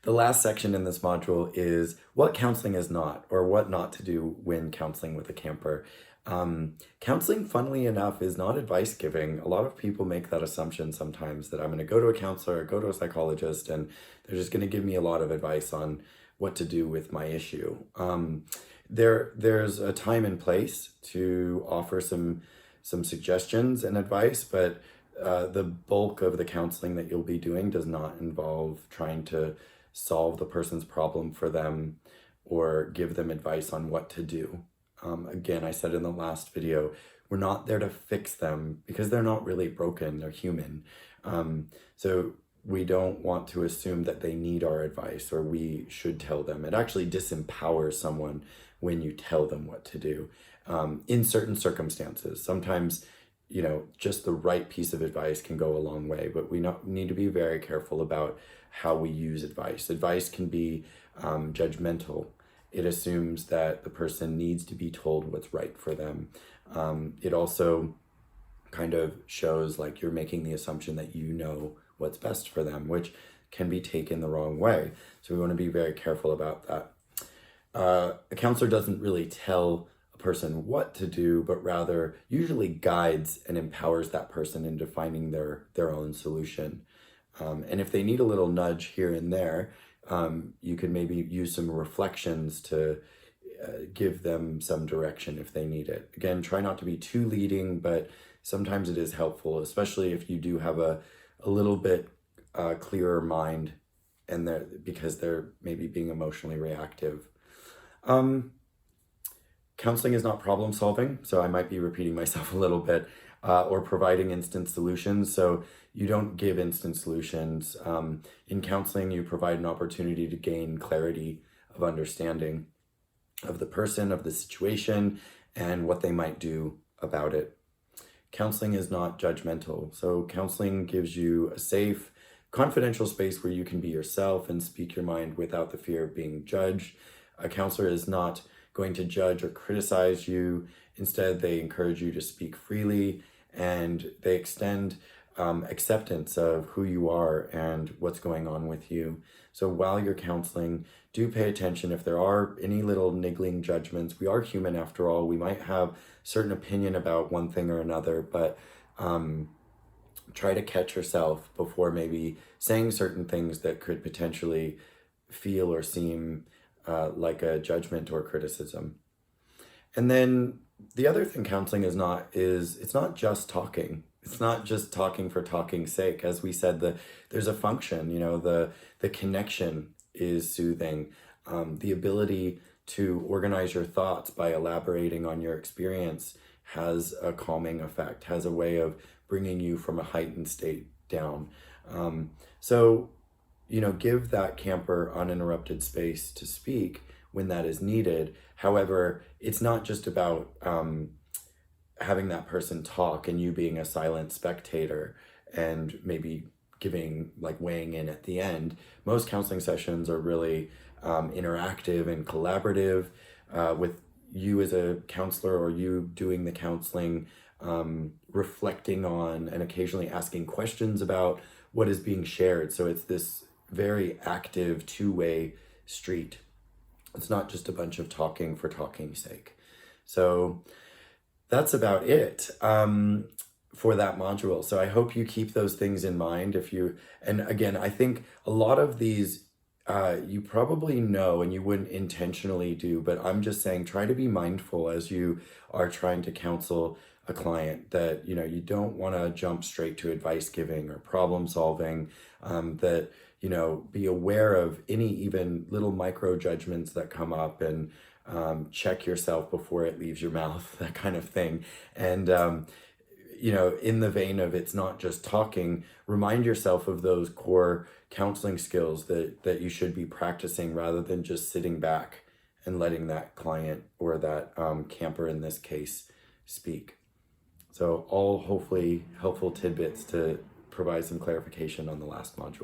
The last section in this module is what counseling is not, or what not to do when counseling with a camper. Counseling, funnily enough, is not advice giving. A lot of people make that assumption sometimes that I'm going to go to a counselor, or go to a psychologist, and they're just going to give me a lot of advice on what to do with my issue. There's a time and place to offer some suggestions and advice, but the bulk of the counseling that you'll be doing does not involve trying to solve the person's problem for them or give them advice on what to do. Again, I said in the last video, we're not there to fix them because they're not really broken, they're human. So we don't want to assume that they need our advice or we should tell them. It actually disempowers someone when you tell them what to do in certain circumstances. Sometimes, just the right piece of advice can go a long way, but we need to be very careful about how we use advice. Advice can be judgmental. It assumes that the person needs to be told what's right for them. It also kind of shows like you're making the assumption that you know what's best for them, which can be taken the wrong way. So we want to be very careful about that. A counselor doesn't really tell a person what to do, but rather usually guides and empowers that person into finding their own solution. And if they need a little nudge here and there, you could maybe use some reflections to give them some direction if they need it. Again, try not to be too leading, but sometimes it is helpful, especially if you do have a little bit clearer mind and because they're maybe being emotionally reactive. Counseling is not problem solving, so I might be repeating myself a little bit, or providing instant solutions. So you don't give instant solutions. In counseling, you provide an opportunity to gain clarity of understanding of the person, of the situation, and what they might do about it. Counseling is not judgmental. So counseling gives you a safe, confidential space where you can be yourself and speak your mind without the fear of being judged. A counselor is not going to judge or criticize you. Instead, they encourage you to speak freely, and they extend acceptance of who you are and what's going on with you. So while you're counseling, do pay attention if there are any little niggling judgments. We are human after all. We might have certain opinion about one thing or another, but try to catch yourself before maybe saying certain things that could potentially feel or seem like a judgment or criticism. And then the other thing counseling is it's not just talking. It's not just talking for talking's sake. As we said, there's a function, the connection is soothing. The ability to organize your thoughts by elaborating on your experience has a calming effect, has a way of bringing you from a heightened state down. So give that camper uninterrupted space to speak when that is needed. However, it's not just about having that person talk and you being a silent spectator and maybe weighing in at the end. Most counseling sessions are really interactive and collaborative with you as a counselor or you doing the counseling, reflecting on and occasionally asking questions about what is being shared. So it's this very active two-way street. It's not just a bunch of talking for talking's sake. So that's about it for that module. So I hope you keep those things in mind. And again, I think a lot of these you probably know and you wouldn't intentionally do, but I'm just saying try to be mindful as you are trying to counsel a client that you don't want to jump straight to advice giving or problem solving, that be aware of any even little micro judgments that come up, and check yourself before it leaves your mouth, that kind of thing. And in the vein of it's not just talking, remind yourself of those core counseling skills that you should be practicing rather than just sitting back and letting that client or that camper in this case speak. So all hopefully helpful tidbits to provide some clarification on the last module.